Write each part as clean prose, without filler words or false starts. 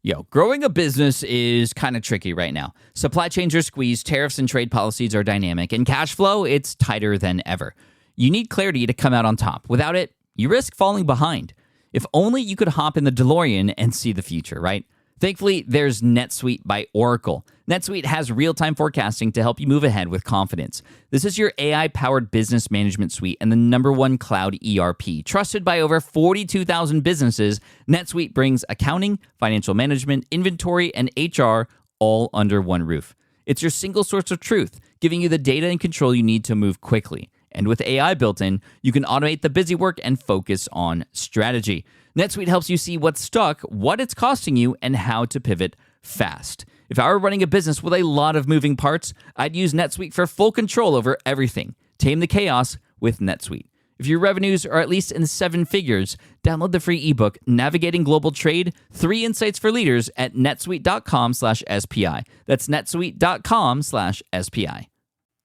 Yo, growing a business is kind of tricky right now. Supply chains are squeezed, tariffs and trade policies are dynamic, and cash flow, it's tighter than ever. You need clarity to come out on top. Without it, you risk falling behind. If only you could hop in the DeLorean and see the future, right? Thankfully, there's NetSuite by Oracle. NetSuite has real-time forecasting to help you move ahead with confidence. This is your AI-powered business management suite and the #1 cloud ERP. Trusted by over 42,000 businesses, NetSuite brings accounting, financial management, inventory, and HR all under one roof. It's your single source of truth, giving you the data and control you need to move quickly. And with AI built in, you can automate the busy work and focus on strategy. NetSuite helps you see what's stuck, what it's costing you, and how to pivot fast. If I were running a business with a lot of moving parts, I'd use NetSuite for full control over everything. Tame the chaos with NetSuite. If your revenues are at least in 7 figures, download the free ebook, Navigating Global Trade, 3 Insights for Leaders at netsuite.com/SPI. That's netsuite.com/SPI.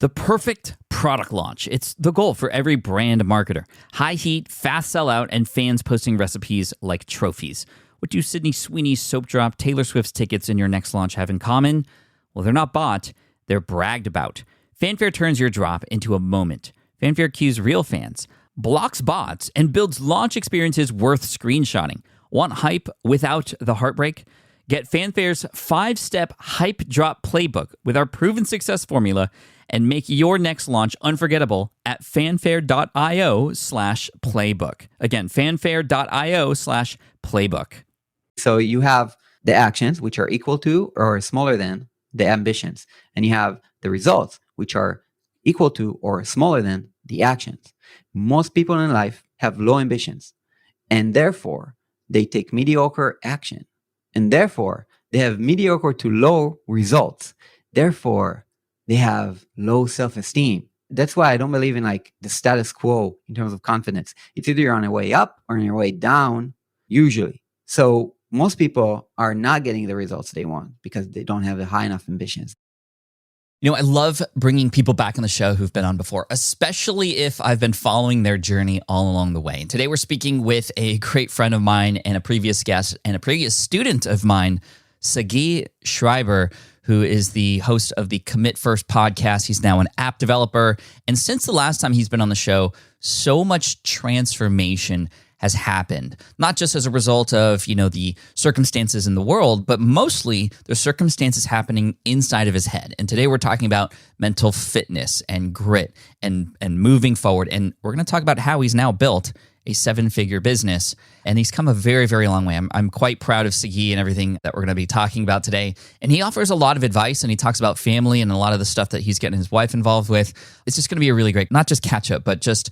The perfect product launch. It's the goal for every brand marketer. High heat, fast sellout, and fans posting recipes like trophies. What do Sydney Sweeney's soap drop, Taylor Swift's tickets, and your next launch have in common? Well, they're not bought, they're bragged about. Fanfare turns your drop into a moment. Fanfare cues real fans, blocks bots, and builds launch experiences worth screenshotting. Want hype without the heartbreak? Get Fanfare's 5-step hype drop playbook with our proven success formula and make your next launch unforgettable at fanfare.io/playbook. Again, fanfare.io/playbook. So you have the actions, which are equal to or smaller than the ambitions. And you have the results, which are equal to or smaller than the actions. Most people in life have low ambitions, and therefore they take mediocre action. And therefore they have mediocre to low results. Therefore, they have low self-esteem. That's why I don't believe in like the status quo in terms of confidence. It's either you're on your way up or on your way down, usually. So most people are not getting the results they want because they don't have the high enough ambitions. You know, I love bringing people back on the show who've been on before, especially if I've been following their journey all along the way. And today we're speaking with a great friend of mine and a previous guest and a previous student of mine, Sagi Shrieber, who is the host of the Commit First podcast. He's now an app developer. And since the last time he's been on the show, so much transformation has happened, not just as a result of, the circumstances in the world, but mostly the circumstances happening inside of his head. And today we're talking about mental fitness and grit and moving forward. And we're going to talk about how he's now built a 7-figure business. And he's come a very, very long way. I'm quite proud of Sagi and everything that we're going to be talking about today. And he offers a lot of advice, and he talks about family and a lot of the stuff that he's getting his wife involved with. It's just going to be a really great, not just catch up, but just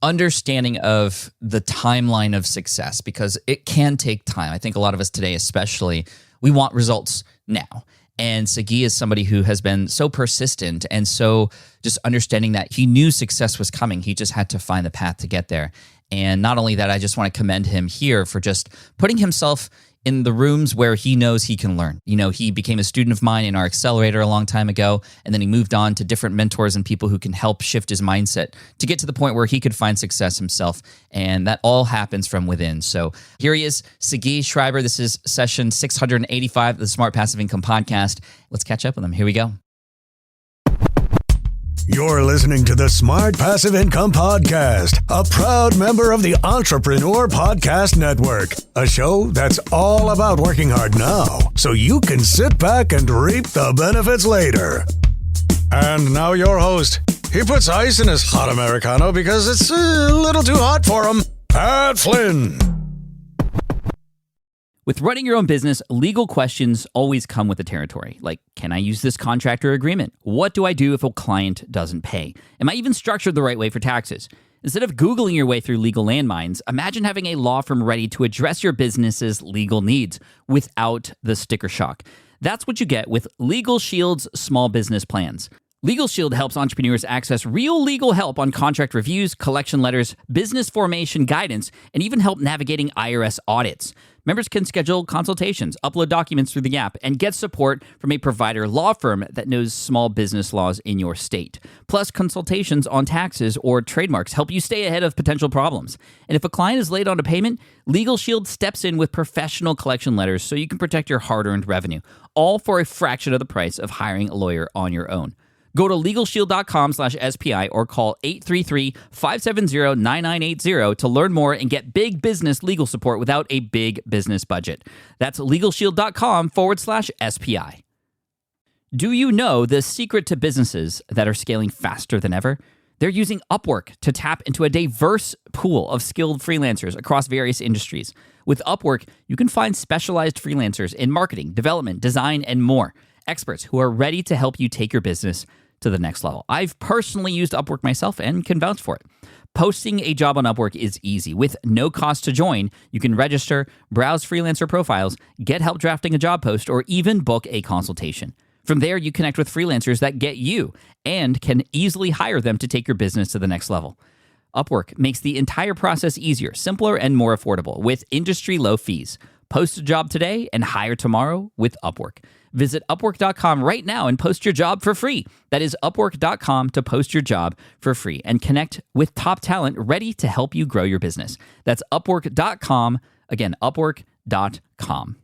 understanding of the timeline of success, because it can take time. I think a lot of us today, especially, we want results now. And Sagi is somebody who has been so persistent and so just understanding that he knew success was coming. He just had to find the path to get there. And not only that, I just want to commend him here for just putting himself in the rooms where he knows he can learn. He became a student of mine in our accelerator a long time ago, and then he moved on to different mentors and people who can help shift his mindset to get to the point where he could find success himself. And that all happens from within. So here he is, Sagi Shrieber. This is session 685 of the Smart Passive Income Podcast. Let's catch up with him. Here we go. You're listening to the Smart Passive Income Podcast, a proud member of the Entrepreneur Podcast Network, a show that's all about working hard now so you can sit back and reap the benefits later. And now your host. He puts ice in his hot Americano because it's a little too hot for him, Pat Flynn. With running your own business, legal questions always come with the territory. Like, can I use this contract or agreement? What do I do if a client doesn't pay? Am I even structured the right way for taxes? Instead of Googling your way through legal landmines, imagine having a law firm ready to address your business's legal needs without the sticker shock. That's what you get with Legal Shield's small business plans. Legal Shield helps entrepreneurs access real legal help on contract reviews, collection letters, business formation guidance, and even help navigating IRS audits. Members can schedule consultations, upload documents through the app, and get support from a provider law firm that knows small business laws in your state. Plus, consultations on taxes or trademarks help you stay ahead of potential problems. And if a client is late on a payment, Legal Shield steps in with professional collection letters so you can protect your hard-earned revenue, all for a fraction of the price of hiring a lawyer on your own. Go to LegalShield.com/SPI or call 833-570-9980 to learn more and get big business legal support without a big business budget. That's LegalShield.com/SPI. Do you know the secret to businesses that are scaling faster than ever? They're using Upwork to tap into a diverse pool of skilled freelancers across various industries. With Upwork, you can find specialized freelancers in marketing, development, design, and more. Experts who are ready to help you take your business to the next level. I've personally used Upwork myself and can vouch for it. Posting a job on Upwork is easy. With no cost to join, you can register, browse freelancer profiles, get help drafting a job post, or even book a consultation. From there, you connect with freelancers that get you and can easily hire them to take your business to the next level. Upwork makes the entire process easier, simpler, and more affordable with industry-low fees. Post a job today and hire tomorrow with Upwork. Visit Upwork.com right now and post your job for free. That is Upwork.com to post your job for free and connect with top talent ready to help you grow your business. That's Upwork.com. Again, Upwork.com.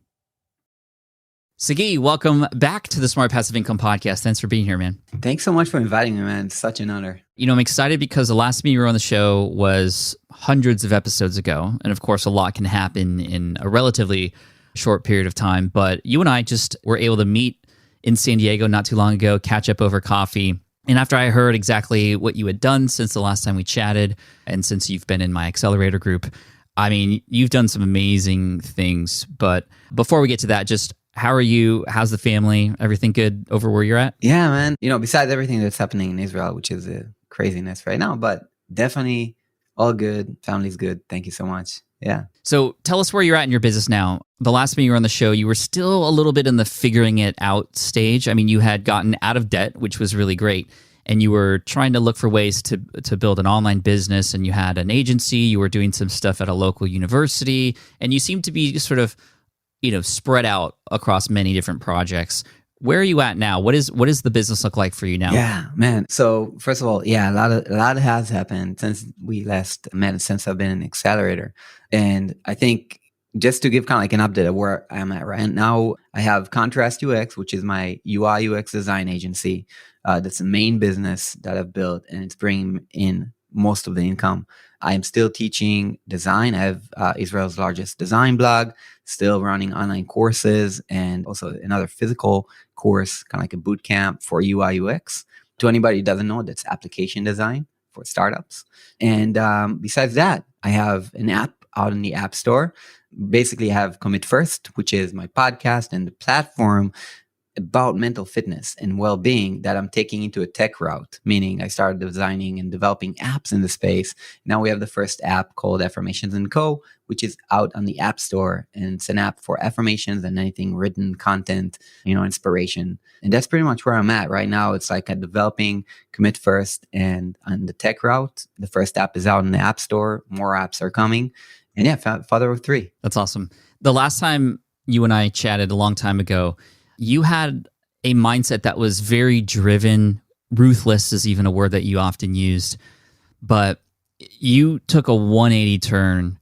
Sagi, welcome back to the Smart Passive Income Podcast. Thanks for being here, man. Thanks so much for inviting me, man. It's such an honor. You know, I'm excited because the last time you were on the show was hundreds of episodes ago. And of course, a lot can happen in a relatively short period of time. But you and I just were able to meet in San Diego not too long ago, catch up over coffee. And after I heard exactly what you had done since the last time we chatted, and since you've been in my accelerator group, I mean, you've done some amazing things. But before we get to that, just how are you? How's the family? Everything good over where you're at? Yeah, man. You know, besides everything that's happening in Israel, which is a craziness right now, but definitely all good. Family's good. Thank you so much. Yeah. So tell us where you're at in your business now. The last time you were on the show, you were still a little bit in the figuring it out stage. I mean, you had gotten out of debt, which was really great. And you were trying to look for ways to build an online business, and you had an agency. You were doing some stuff at a local university, and you seemed to be sort of, you know, spread out across many different projects. Where are you at now? What is the business look like for you now? Yeah, man. So first of all, yeah, a lot has happened since we last met, since I've been an accelerator. And I think just to give kind of like an update of where I'm at right now, I have Contrast UX, which is my UI UX design agency. That's the main business that I've built, and it's bringing in most of the income. I am still teaching design. I have Israel's largest design blog, still running online courses, and also another physical course, kind of like a boot camp for UI UX. To anybody who doesn't know, that's application design for startups. And besides that, I have an app out in the App Store. Basically, I have Commit First, which is my podcast and the platform about mental fitness and well-being that I'm taking into a tech route, meaning I started designing and developing apps in the space. Now we have the first app called Affirmations & Co., which is out on the App Store, and it's an app for affirmations and anything written content, you know, inspiration. And that's pretty much where I'm at right now. It's like I'm developing Commit First and on the tech route. The first app is out in the App Store. More apps are coming. And yeah, father of three. That's awesome. The last time you and I chatted a long time ago, you had a mindset that was very driven. Ruthless is even a word that you often used, but you took a 180 turn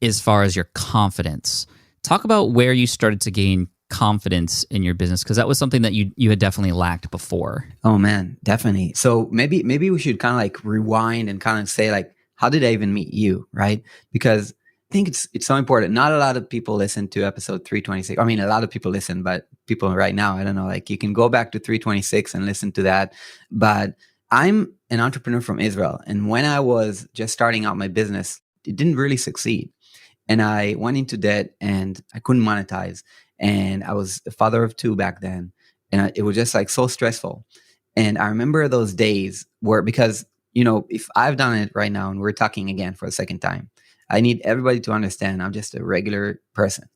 as far as your confidence. Talk about where you started to gain confidence in your business, because that was something that you had definitely lacked before. Oh man, definitely. So maybe we should kind of like rewind and kind of say like, how did I even meet you, right? Because I think it's so important. Not a lot of people listen to episode 326. I mean, a lot of people listen, but people right now, I don't know, like you can go back to 326 and listen to that. But I'm an entrepreneur from Israel. And when I was just starting out my business, it didn't really succeed. And I went into debt and I couldn't monetize. And I was a father of two back then. And it was just like so stressful. And I remember those days where, because, you know, if I've done it right now and we're talking again for a second time, I need everybody to understand I'm just a regular person,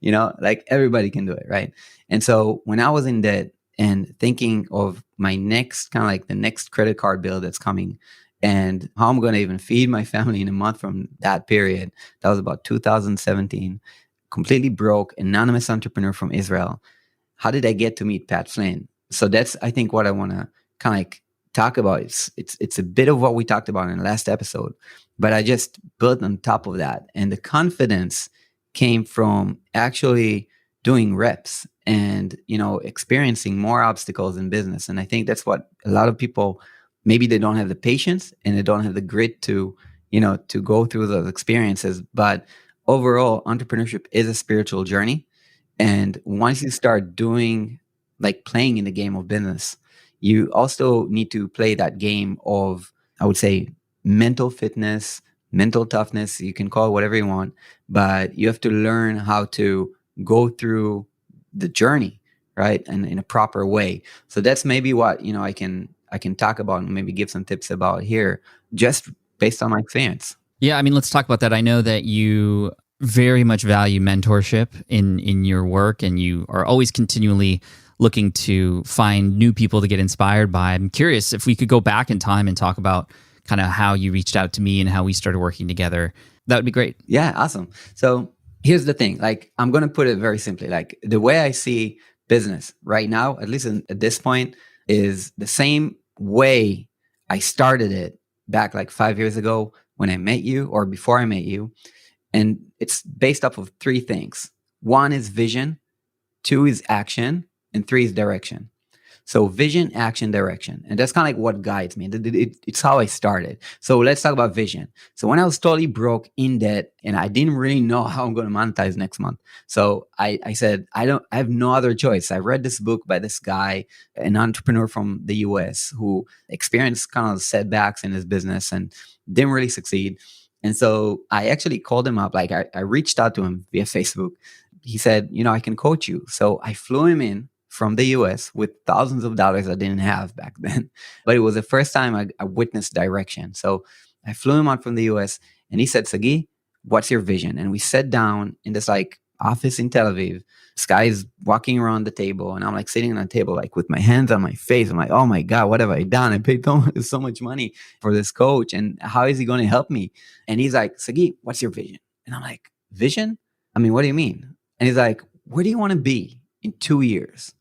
you know, like everybody can do it, right? And so when I was in debt and thinking of my next, kind of like the next credit card bill that's coming and how I'm going to even feed my family in a month from that period, that was about 2017. completely broke, anonymous entrepreneur from Israel. How did I get to meet Pat Flynn? So that's, I think, what I want to kind of like talk about. It's a bit of what we talked about in the last episode, but I just built on top of that. And the confidence came from actually doing reps and, experiencing more obstacles in business. And I think that's what a lot of people, maybe they don't have the patience and they don't have the grit to go through those experiences. But overall, entrepreneurship is a spiritual journey. And once you start doing, like playing in the game of business, you also need to play that game of, I would say, mental fitness, mental toughness. You can call it whatever you want, but you have to learn how to go through the journey, right? And in a proper way. So that's maybe what, I can talk about and maybe give some tips about here, just based on my experience. Yeah, I mean, let's talk about that. I know that you very much value mentorship in your work, and you are always continually looking to find new people to get inspired by. I'm curious if we could go back in time and talk about kind of how you reached out to me and how we started working together. That would be great. Yeah, awesome. So here's the thing. Like, I'm going to put it very simply. Like, the way I see business right now, at least at this point, is the same way I started it back like 5 years ago when I met you, or before I met you. And it's based off of three things. One is vision, two is action, and three is direction. So vision, action, direction. And that's kind of like what guides me. It's how I started. So let's talk about vision. So when I was totally broke, in debt, and I didn't really know how I'm going to monetize next month. So I said, I have no other choice. I read this book by this guy, an entrepreneur from the US, who experienced kind of setbacks in his business and didn't really succeed. And so I actually called him up. Like, I reached out to him via Facebook. He said, I can coach you. So I flew him in from the US with thousands of dollars I didn't have back then. But it was the first time I witnessed direction. So I flew him out from the US, and he said, Sagi, what's your vision? And we sat down in this like office in Tel Aviv. This guy is walking around the table, and I'm like sitting on the table, like with my hands on my face. I'm like, oh my God, what have I done? I paid so much money for this coach, and how is he going to help me? And he's like, Sagi, what's your vision? And I'm like, vision? I mean, what do you mean? And he's like, where do you want to be in 2 years?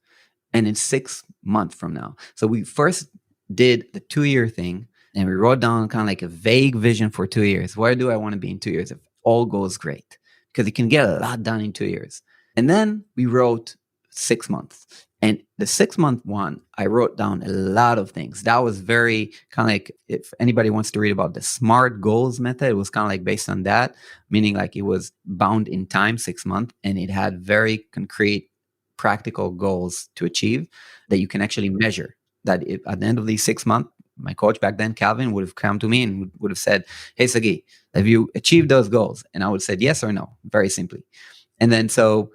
And in 6 months from now. So we first did the 2-year thing, and we wrote down kind of like a vague vision for 2 years. Where do I want to be in 2 years if all goes great? Because you can get a lot done in 2 years. And then we wrote 6 months. And the 6-month one, I wrote down a lot of things. That was very kind of like, if anybody wants to read about the SMART goals method, it was kind of like based on that, meaning like it was bound in time, 6 months, and it had very concrete, practical goals to achieve that you can actually measure. That at the end of these 6 months, my coach back then, Calvin, would have come to me and would have said, hey, Sagi, have you achieved those goals? And I would have said yes or no, very simply. And then so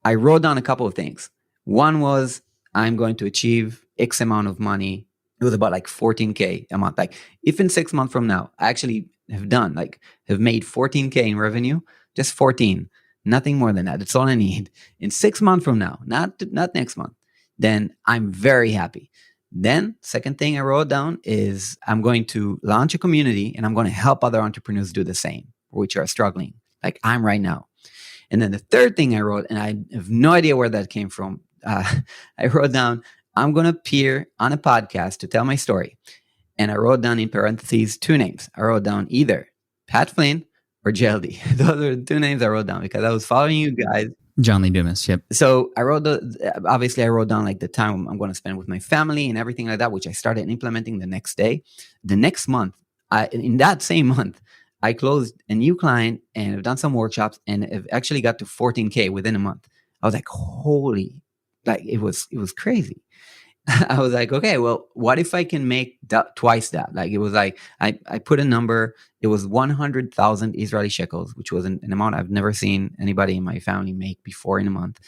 I wrote down a couple of things. One was, I'm going to achieve X amount of money. It was about like 14K a month. Like, if in 6 months from now, I actually have made 14K in revenue, just 14, nothing more than that. That's all I need. In 6 months from now, not next month, then I'm very happy. Then second thing I wrote down is, I'm going to launch a community, and I'm going to help other entrepreneurs do the same, which are struggling like I'm right now. And then the third thing I wrote, and I have no idea where that came from. I wrote down, I'm going to appear on a podcast to tell my story. And I wrote down in parentheses 2 names. I wrote down either Pat Flynn or JLD. Those are the 2 names I wrote down because I was following you guys. John Lee Dumas, yep. So I wrote obviously I wrote down like the time I'm going to spend with my family and everything like that, which I started implementing the next day. The next month, in that same month, I closed a new client and I've done some workshops and have actually got to 14K within a month. I was like, holy, like it was crazy. I was like, okay, well, what if I can make twice that? Like, it was like, I put a number, it was 100,000 Israeli shekels, which was an amount I've never seen anybody in my family make before in a month.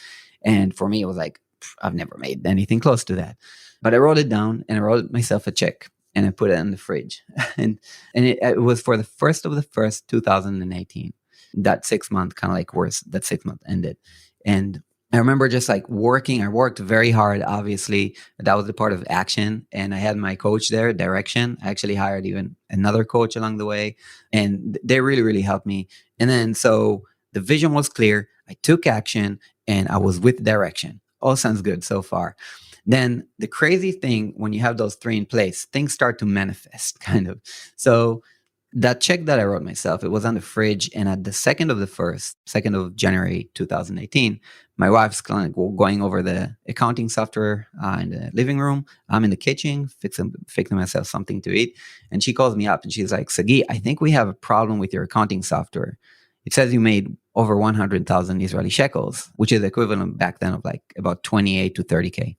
And for me, it was like, I've never made anything close to that. But I wrote it down and I wrote myself a check and I put it in the fridge. and it was for the 1st of the 1st, 2018. That 6 month kind of like that 6 month ended. And I remember just like working. I worked very hard, obviously. That was the part of action. And I had my coach there, direction. I actually hired even another coach along the way. And they really, really helped me. And then so the vision was clear. I took action, and I was with direction. All sounds good so far. Then the crazy thing, when you have those three in place, things start to manifest kind of. So that check that I wrote myself, it was on the fridge. And at the 2nd of January 2018, my wife's kind of going over the accounting software in the living room. I'm in the kitchen fixing myself something to eat. And she calls me up and she's like, Sagi, I think we have a problem with your accounting software. It says you made over 100,000 Israeli shekels, which is equivalent back then of like about 28 to 30K.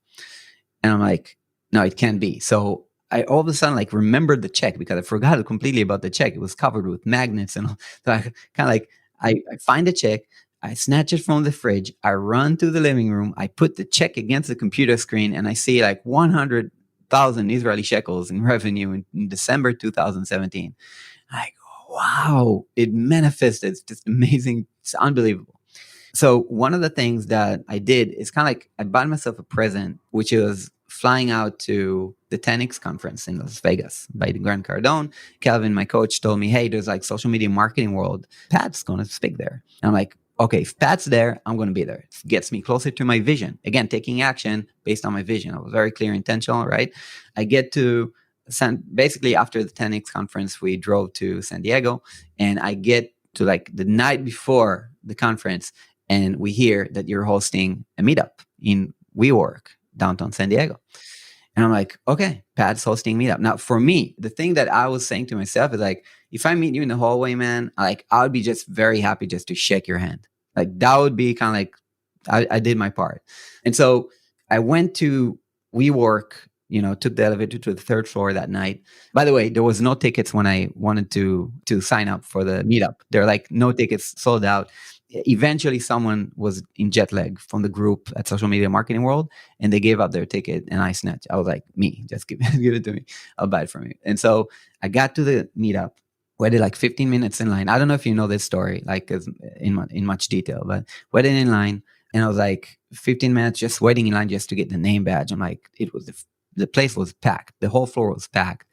And I'm like, no, it can't be. So I all of a sudden like remembered the check because I forgot completely about the check. It was covered with magnets and all. So I kind of like, I find the check, I snatch it from the fridge, I run to the living room, I put the check against the computer screen, and I see like 100,000 Israeli shekels in revenue in December 2017. I go, wow, it manifested. It's just amazing. It's unbelievable. So one of the things that I did is kind of like I bought myself a present, which was flying out to the 10X conference in Las Vegas by the Grant Cardone. Calvin, my coach, told me, hey, there's like social media marketing world. Pat's going to speak there. And I'm like, okay, if Pat's there, I'm going to be there. It gets me closer to my vision. Again, taking action based on my vision. I was very clear, intentional, right? I get to basically after the 10X conference, we drove to San Diego, and I get to like the night before the conference, and we hear that you're hosting a meetup in WeWork, downtown San Diego. And I'm like, okay, Pat's hosting meetup. Now, for me, the thing that I was saying to myself is like, if I meet you in the hallway, man, like I would be just very happy just to shake your hand. Like that would be kind of like, I did my part. And so I went to WeWork, took the elevator to the 3rd floor that night. By the way, there was no tickets when I wanted to sign up for the meetup. There are like no tickets, sold out. Eventually someone was in jet lag from the group at Social Media Marketing World, and they gave up their ticket, and I snatched. I was like, me, just give it to me. I'll buy it from you. And so I got to the meetup, waited like 15 minutes in line. I don't know if you know this story, like in much detail, but waited in line, and I was like 15 minutes just waiting in line just to get the name badge. I'm like, the place was packed. The whole floor was packed.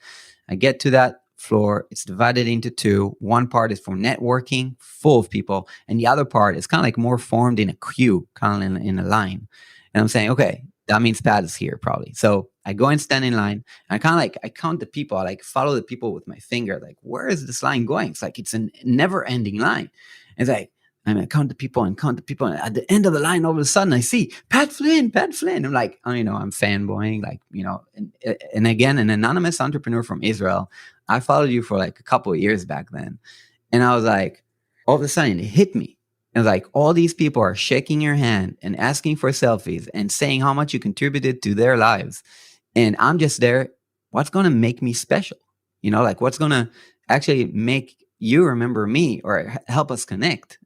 I get to that floor. It's divided into two. One part is for networking, full of people, and the other part is kind of like more formed in a queue, kind of in a line. And I'm saying, okay, that means Pat is here probably. So I go and stand in line, and I kind of like, I count the people. I like follow the people with my finger. Like, where is this line going? It's like, it's a never ending line. It's like, I mean, I count the people. And at the end of the line, all of a sudden I see Pat Flynn. I'm like, I'm fanboying, like, and again, an anonymous entrepreneur from Israel. I followed you for like a couple of years back then. And I was like, all of a sudden it hit me. It was like, all these people are shaking your hand and asking for selfies and saying how much you contributed to their lives. And I'm just there. What's going to make me special? Like what's going to actually make you remember me or help us connect,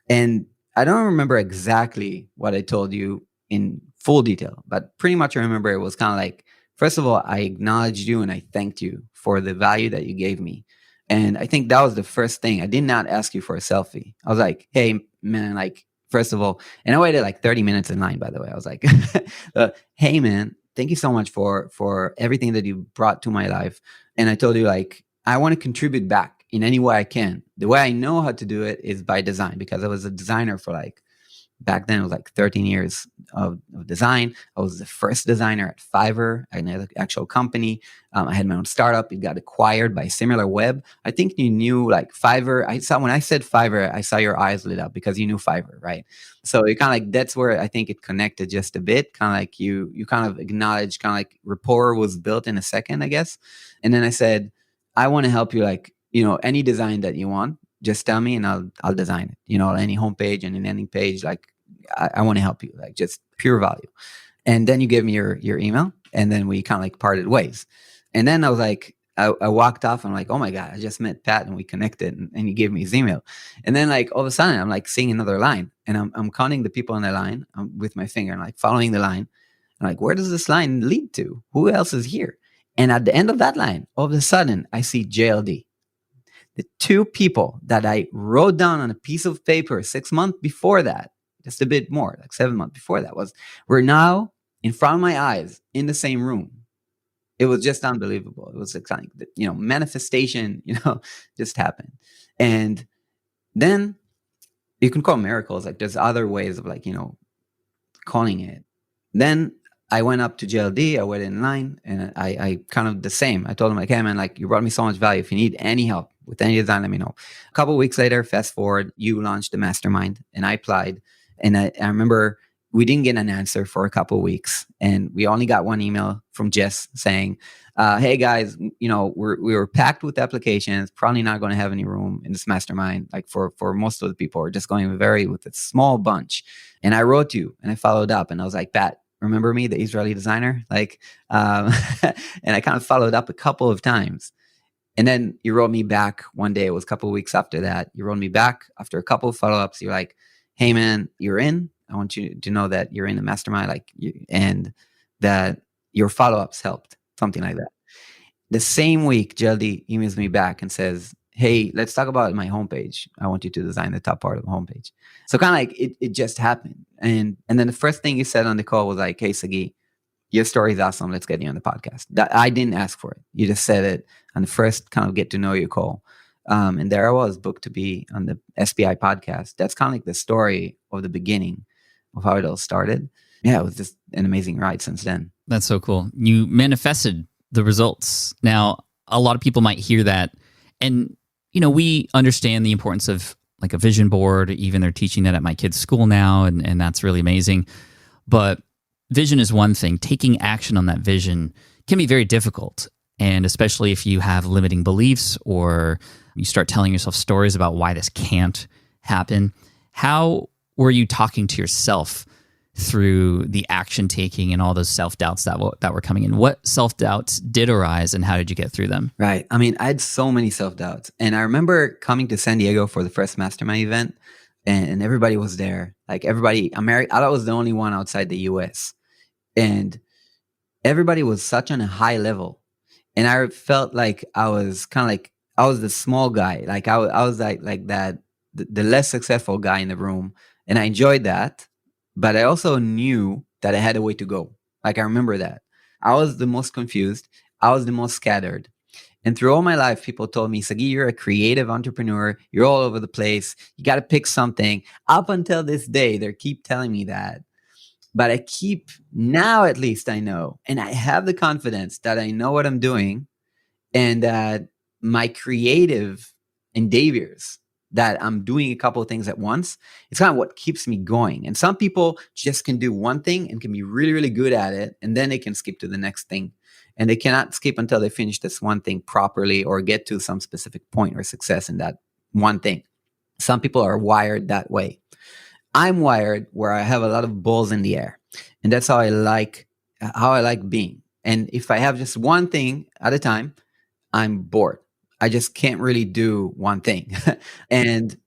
And I don't remember exactly what I told you in full detail, but pretty much I remember it was kind of like, first of all, I acknowledged you and I thanked you for the value that you gave me. And I think that was the first thing. I did not ask you for a selfie. I was like, hey, man, like, first of all, and I waited like 30 minutes in line, by the way. I was like, hey, man, thank you so much for everything that you brought to my life. And I told you, like, I want to contribute back in any way I can. The way I know how to do it is by design, because I was a designer for like, back then it was like 13 years of design. I was the first designer at Fiverr. I had an actual company. I had my own startup. It got acquired by SimilarWeb. I think you knew like Fiverr. When I said Fiverr, I saw your eyes lit up because you knew Fiverr, right? So it kind of like, that's where I think it connected just a bit. Kind of like you kind of acknowledged, kind of like rapport was built in a second, I guess. And then I said, I want to help you, like, any design that you want, just tell me and I'll design it, any homepage and an ending page. Like, I want to help you, like, just pure value. And then you gave me your email, and then we kind of like parted ways. And then I was like, I walked off. I'm like, oh my God, I just met Pat and we connected, and he gave me his email. And then like all of a sudden I'm like seeing another line, and I'm counting the people on the line with my finger and like following the line. I'm like, where does this line lead to? Who else is here? And at the end of that line, all of a sudden I see JLD. The two people that I wrote down on a piece of paper 6 months before that, just a bit more, like 7 months before that, were now in front of my eyes in the same room. It was just unbelievable. It was like, manifestation, just happened. And then you can call miracles. Like there's other ways of like, calling it. Then I went up to JLD, I went in line, and I kind of the same. I told him like, hey man, like you brought me so much value. If you need any help with any design, let me know. A couple of weeks later, fast forward, you launched the mastermind and I applied. And I remember we didn't get an answer for a couple of weeks. And we only got one email from Jess saying, hey guys, we were packed with applications, probably not going to have any room in this mastermind. Like for most of the people, we're just going with a small bunch. And I wrote you and I followed up and I was like, Pat, remember me, the Israeli designer? Like, and I kind of followed up a couple of times. And then you wrote me back one day. It was a couple of weeks after that. You wrote me back after a couple of follow-ups. You're like, hey man, you're in. I want you to know that you're in the mastermind, and that your follow-ups helped, something like that. The same week, JLD emails me back and says, hey, let's talk about my homepage. I want you to design the top part of the homepage. So kind of like it just happened. And then the first thing you said on the call was like, hey, Sagi, your story is awesome. Let's get you on the podcast. That I didn't ask for it. You just said it on the first kind of get to know you call. And there I was, booked to be on the SPI podcast. That's kind of like the story of the beginning of how it all started. Yeah, it was just an amazing ride since then. That's so cool. You manifested the results. Now, a lot of people might hear that, and we understand the importance of like a vision board. Even they're teaching that at my kids' school now, and that's really amazing. But vision is one thing. Taking action on that vision can be very difficult, and especially if you have limiting beliefs or you start telling yourself stories about why this can't happen. How were you talking to yourself through the action taking and all those self-doubts that were coming in? What self-doubts did arise and how did you get through them? Right. I mean, I had so many self-doubts. And I remember coming to San Diego for the first mastermind event and everybody was there. Like everybody, I was the only one outside the US. And everybody was such on a high level. And I felt like I was kind of like, I was the small guy. Like I was like that, the less successful guy in the room. And I enjoyed that. But I also knew that I had a way to go. Like I remember that. I was the most confused. I was the most scattered. And through all my life, people told me, Sagi, you're a creative entrepreneur. You're all over the place. You got to pick something. Up until this day, they keep telling me that. But now at least I know. And I have the confidence that I know what I'm doing and that my creative endeavors, that I'm doing a couple of things at once, it's kind of what keeps me going. And some people just can do one thing and can be really, really good at it. And then they can skip to the next thing. And they cannot skip until they finish this one thing properly or get to some specific point or success in that one thing. Some people are wired that way. I'm wired where I have a lot of balls in the air. And that's how I like being. And if I have just one thing at a time, I'm bored. I just can't really do one thing. And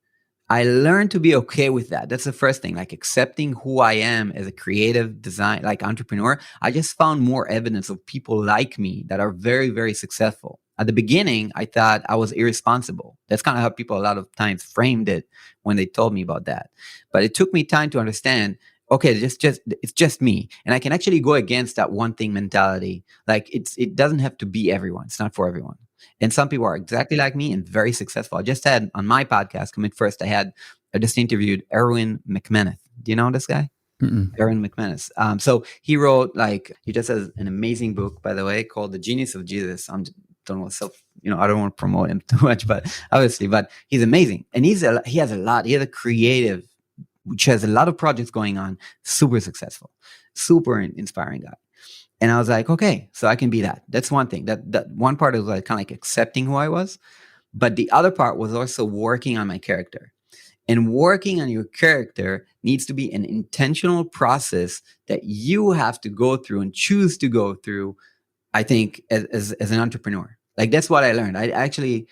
I learned to be okay with that. That's the first thing, like accepting who I am as a creative design, like entrepreneur. I just found more evidence of people like me that are very, very successful. At the beginning, I thought I was irresponsible. That's kind of how people a lot of times framed it when they told me about that. But it took me time to understand, okay, it's just me. And I can actually go against that one thing mentality. Like it doesn't have to be everyone. It's not for everyone. And some people are exactly like me and very successful. I just had on my podcast, Commit First, I just interviewed Erwin McManus. Do you know this guy? Mm-mm. Erwin McManus. So he wrote, he just has an amazing book, by the way, called The Genius of Jesus. I don't want to promote him too much, but he's amazing. And he has a creative, which has a lot of projects going on, super successful, super inspiring guy. And I was like, okay, so I can be that. That's one thing. That one part was like kind of like accepting who I was. But the other part was also working on my character. And working on your character needs to be an intentional process that you have to go through and choose to go through, I think, as an entrepreneur. Like that's what I learned. I actually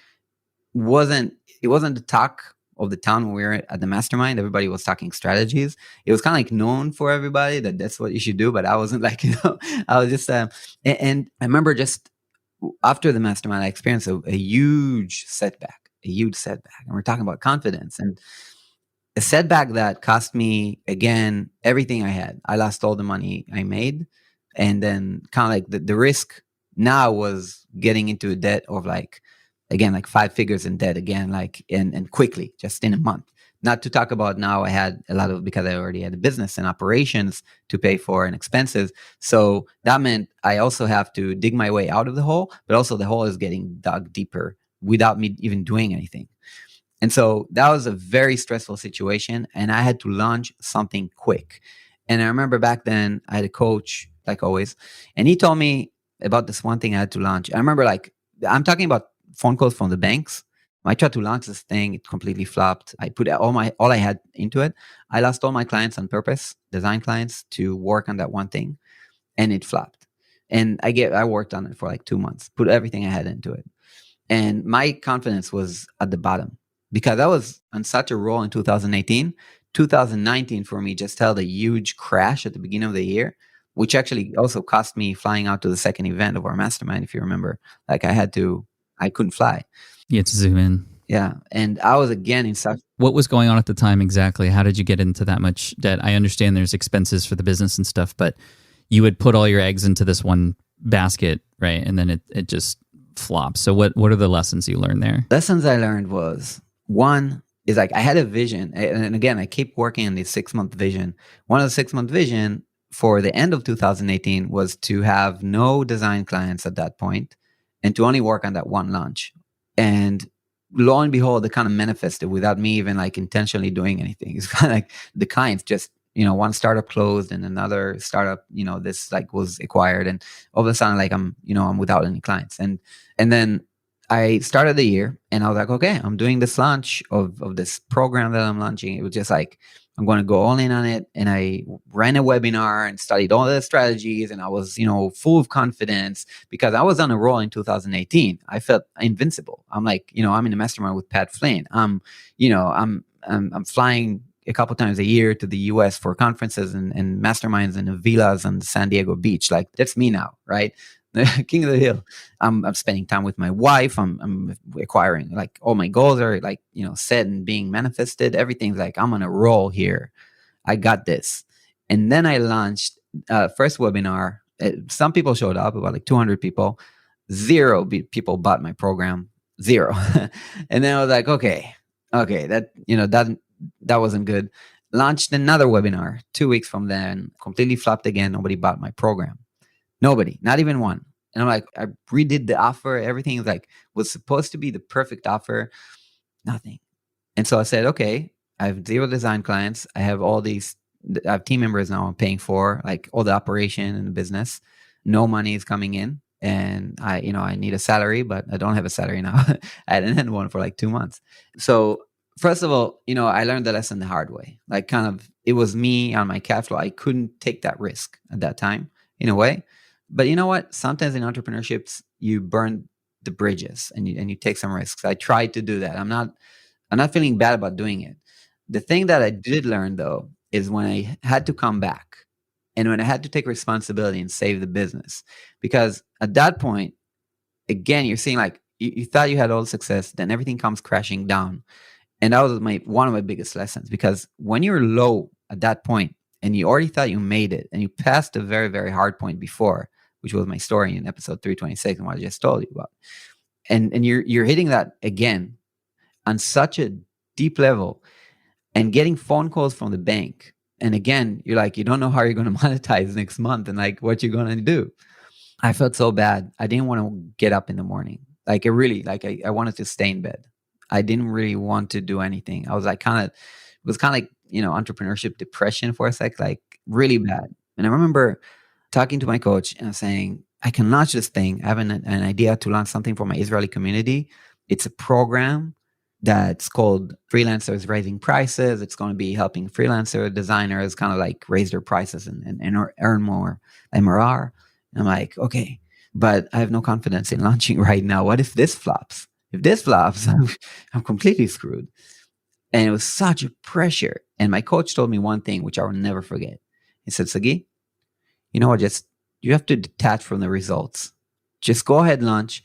it wasn't the talk of the town when we were at the mastermind. Everybody was talking strategies. It was kind of like known for everybody that that's what you should do, but I wasn't like, I was just, and I remember just after the mastermind, I experienced a huge setback. And we're talking about confidence and a setback that cost me, again, everything I had. I lost all the money I made. And then kind of like the risk now was getting into a debt of like 5 figures in debt again, and quickly, just in a month. Not to talk about now I had a lot of, because I already had a business and operations to pay for and expenses. So that meant I also have to dig my way out of the hole, but also the hole is getting dug deeper without me even doing anything. And so that was a very stressful situation. And I had to launch something quick. And I remember back then I had a coach, like always, and he told me about this one thing I had to launch. I remember, like, I'm talking about phone calls from the banks. I tried to launch this thing. It completely flopped. I put all I had into it. I lost all my clients on purpose, design clients, to work on that one thing, and it flopped. And I worked on it for like 2 months, put everything I had into it. And my confidence was at the bottom because I was on such a roll in 2018. 2019 for me just held a huge crash at the beginning of the year, which actually also cost me flying out to the second event of our mastermind. If you remember, like I couldn't fly. You had to zoom in. Yeah. And I was again in such. What was going on at the time exactly? How did you get into that much debt? I understand there's expenses for the business and stuff, but you would put all your eggs into this one basket, right? And then it just flops. So what are the lessons you learned there? Lessons I learned was, one is, like, I had a vision. And again, I keep working on this 6-month vision. One of the 6-month vision for the end of 2018 was to have no design clients at that point and to only work on that one launch. And lo and behold, it kind of manifested without me even like intentionally doing anything. It's kind of like the clients just, one startup closed and another startup, this like was acquired, and all of a sudden, like, I'm without any clients. And then I started the year and I was like, okay, I'm doing this launch of this program that I'm launching. It was just like, I'm going to go all in on it. And I ran a webinar and studied all the strategies. And I was, full of confidence because I was on a roll in 2018. I felt invincible. I'm like, I'm in a mastermind with Pat Flynn. I'm flying a couple times a year to the US for conferences and masterminds and villas on San Diego Beach. Like, that's me now, right? King of the hill. I'm spending time with my wife. I'm acquiring, like, all my goals are like, set and being manifested. Everything's like, I'm on a roll here. I got this. And then I launched first webinar. Some people showed up, about like 200 people. 0 people bought my program. 0. And then I was like, okay, that wasn't good. Launched another webinar 2 weeks from then. Completely flopped again. Nobody bought my program. Nobody, not even one. And I'm like, I redid the offer. Everything was supposed to be the perfect offer. Nothing. And so I said, okay, I have 0 design clients. I have team members now I'm paying for, like, all the operation and the business. No money is coming in. And I need a salary, but I don't have a salary now. I hadn't had one for like 2 months. So first of all, I learned the lesson the hard way. Like, kind of, it was me on my cash flow. I couldn't take that risk at that time, in a way. But you know what? Sometimes in entrepreneurships, you burn the bridges and you take some risks. I tried to do that. I'm not feeling bad about doing it. The thing that I did learn, though, is when I had to come back and when I had to take responsibility and save the business. Because at that point, again, you're seeing, like, you thought you had all the success, then everything comes crashing down. And that was one of my biggest lessons, because when you're low at that point and you already thought you made it and you passed a very, very hard point before, which was my story in episode 326 and what I just told you about. And you're hitting that again on such a deep level and getting phone calls from the bank. And again, you're like, you don't know how you're going to monetize next month and like what you're going to do. I felt so bad. I didn't want to get up in the morning. Like, I wanted to stay in bed. I didn't really want to do anything. I was like, it was kind of like, entrepreneurship depression for a sec, like really bad. And I remember talking to my coach and saying, I can launch this thing. I have an idea to launch something for my Israeli community. It's a program that's called Freelancers Raising Prices. It's going to be helping freelancer designers kind of like raise their prices and earn more MRR. And I'm like, okay, but I have no confidence in launching right now. What if this flops? If this flops, I'm completely screwed. And it was such a pressure. And my coach told me one thing, which I will never forget. He said, Sagi, you know what? You have to detach from the results. Just go ahead, launch,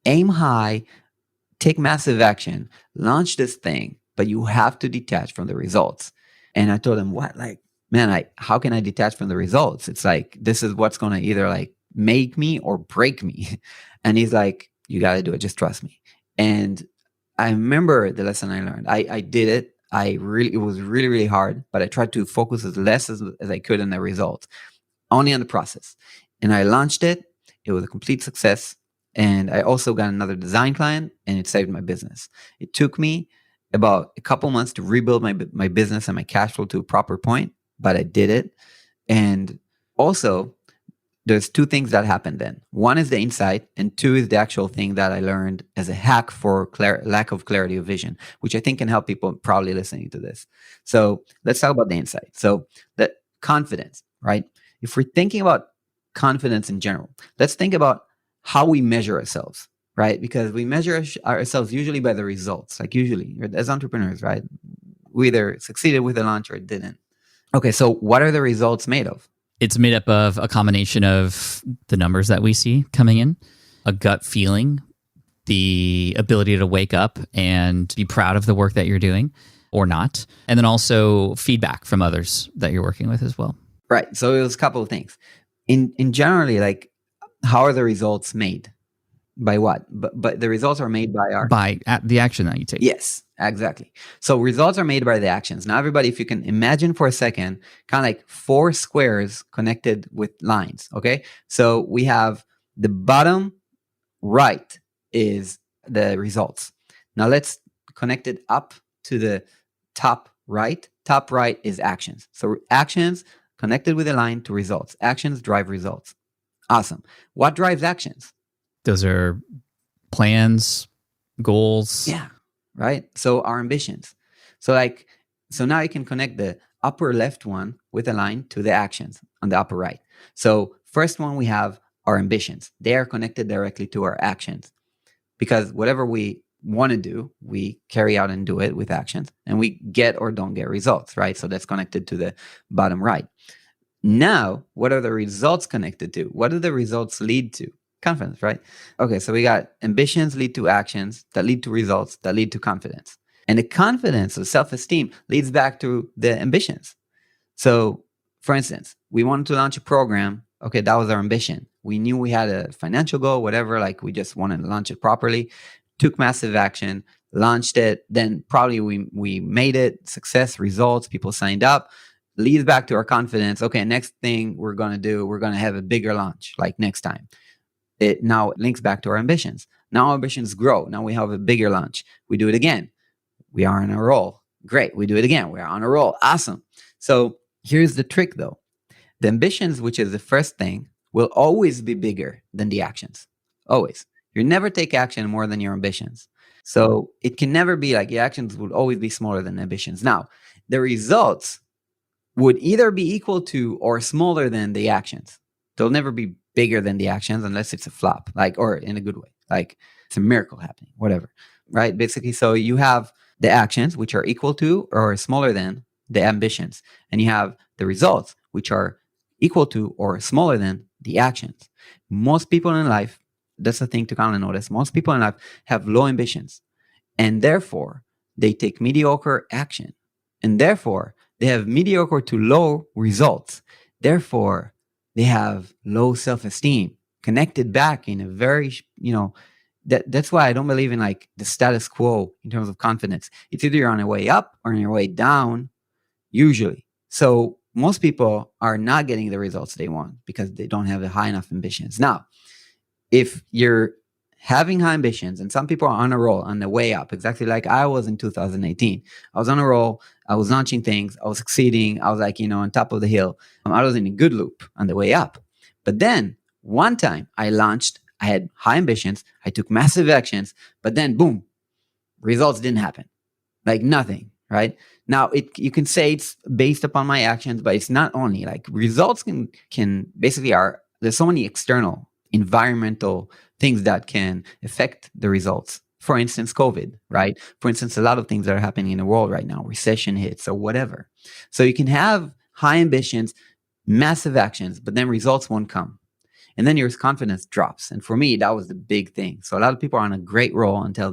aim high, take massive action, launch this thing, but you have to detach from the results. And I told him, what? Like, man, how can I detach from the results? It's like, this is what's going to either like make me or break me. And he's like, you got to do it. Just trust me. And I remember the lesson I learned. I did it. it was really, really hard, but I tried to focus as less as I could on the results, only on the process. And I launched it. It was a complete success. And I also got another design client, and it saved my business. It took me about a couple months to rebuild my business and my cash flow to a proper point, but I did it. And also, there's two things that happened then. One is the insight, and two is the actual thing that I learned as a hack for lack of clarity of vision, which I think can help people probably listening to this. So let's talk about the insight. So the confidence, right? If we're thinking about confidence in general, let's think about how we measure ourselves, right? Because we measure ourselves usually by the results, like usually as entrepreneurs, right? We either succeeded with the launch or didn't. Okay, so what are the results made of? It's made up of a combination of the numbers that we see coming in, a gut feeling, the ability to wake up and be proud of the work that you're doing or not, and then also feedback from others that you're working with as well. Right. So it was a couple of things. In generally, like, how are the results made? By what? But the results are made by the action that you take. Yes, exactly. So results are made by the actions. Now, everybody, if you can imagine for a second, kind of like 4 squares connected with lines. Okay. So we have the bottom right is the results. Now let's connect it up to the top right. Top right is actions. So actions connected with a line to results. Actions drive results. Awesome. What drives actions? Those are plans, goals. Yeah, right. So our ambitions. So now you can connect the upper left one with a line to the actions on the upper right. So first one, we have our ambitions. They are connected directly to our actions, because whatever we want to do, we carry out and do it with actions, and we get or don't get results, right? So that's connected to the bottom right. Now, what are the results connected to? What do the results lead to? Confidence, right? Okay, so we got ambitions lead to actions that lead to results that lead to confidence. And the confidence or self-esteem leads back to the ambitions. So, for instance, we wanted to launch a program. Okay, that was our ambition. We knew we had a financial goal, whatever, like we just wanted to launch it properly, took massive action, launched it, then probably we made it, success, results, people signed up. Leads back to our confidence. Okay, next thing we're going to do, we're going to have a bigger launch like next time. It now links back to our ambitions. Now our ambitions grow. Now we have a bigger launch. We do it again. We are on a roll. Great. We do it again. We're on a roll. Awesome. So here's the trick though. The ambitions, which is the first thing, will always be bigger than the actions. Always. You never take action more than your ambitions. So it can never be like the actions would always be smaller than ambitions. Now, the results would either be equal to or smaller than the actions. They'll never be bigger than the actions unless it's a flop, like, or in a good way, like it's a miracle happening, whatever, right? Basically, so you have the actions, which are equal to or smaller than the ambitions, and you have the results, which are equal to or smaller than the actions. Most people in life, that's the thing to kind of notice, most people in life have low ambitions, and therefore they take mediocre action, and therefore they have mediocre to low results. Therefore, they have low self-esteem, connected back in a very, that's why I don't believe in like the status quo in terms of confidence. It's either you're on your way up or on your way down, usually. So most people are not getting the results they want because they don't have high enough ambitions. Now, if you're having high ambitions, and some people are on a roll on the way up, exactly like I was in 2018. I was on a roll. I was launching things. I was succeeding. I was like, on top of the hill. I was in a good loop on the way up. But then one time I launched, I had high ambitions. I took massive actions, but then boom, results didn't happen. Like nothing, right? Now you can say it's based upon my actions, but it's not only like results can basically there's so many external environmental things that can affect the results. For instance, COVID, right? For instance, a lot of things that are happening in the world right now, recession hits or whatever. So you can have high ambitions, massive actions, but then results won't come. And then your confidence drops. And for me, that was the big thing. So a lot of people are on a great roll until